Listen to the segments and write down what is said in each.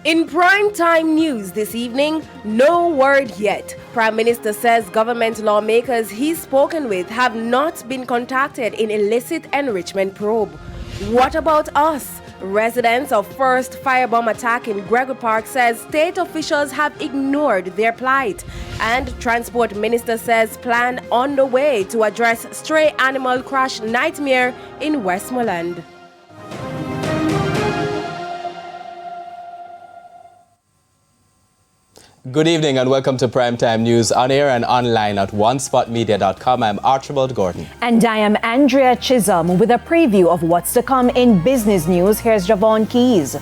In prime-time news this evening, no word yet. Prime Minister says government lawmakers he's spoken with have not been contacted in illicit enrichment probe. What about us? Residents of first firebomb attack in Gregory Park says state officials have ignored their plight. And Transport Minister says plan on the way to address stray animal crash nightmare in Westmoreland. Good evening and welcome to Primetime News on air and online at onespotmedia.com. I'm Archibald Gordon. And I am Andrea Chisholm with a preview of what's to come in business news. Here's Javon Keys.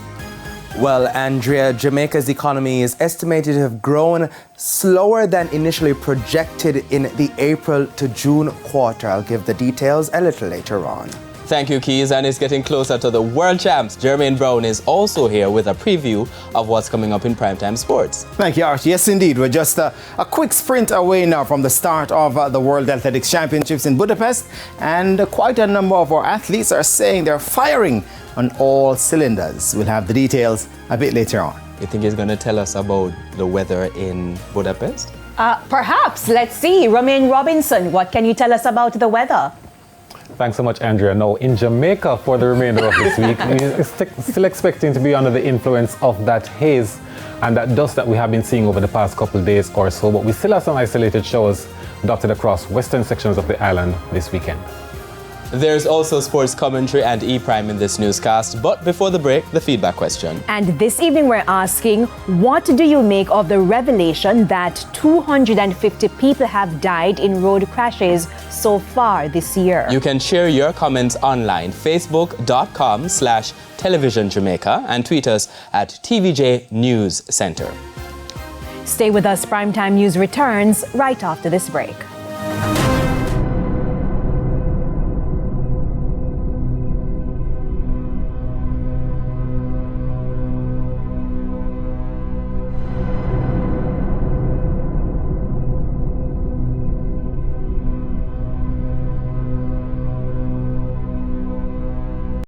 Well, Andrea, Jamaica's economy is estimated to have grown slower than initially projected in the April to June quarter. I'll give the details a little later on. Thank you, Keys, and it's getting closer to the world champs. Jermaine Brown is also here with a preview of what's coming up in Primetime Sports. Thank you, Arch. Yes, indeed. We're just a quick sprint away now from the start of the World Athletics Championships in Budapest, and quite a number of our athletes are saying they're firing on all cylinders. We'll have the details a bit later on. You think he's going to tell us about the weather in Budapest? Perhaps. Let's see. Romaine Robinson, what can you tell us about the weather? Thanks so much, Andrea. Now, in Jamaica for the remainder of this week, we're still expecting to be under the influence of that haze and that dust that we have been seeing over the past couple of days or so, but we still have some isolated showers dotted across western sections of the island this weekend. There's also sports commentary and E-Prime in this newscast, but before the break, the feedback question. And this evening we're asking, what do you make of the revelation that 250 people have died in road crashes so far this year? You can share your comments online, facebook.com/televisionjamaica and tweet us at TVJ News Center. Stay with us. Primetime News returns right after this break.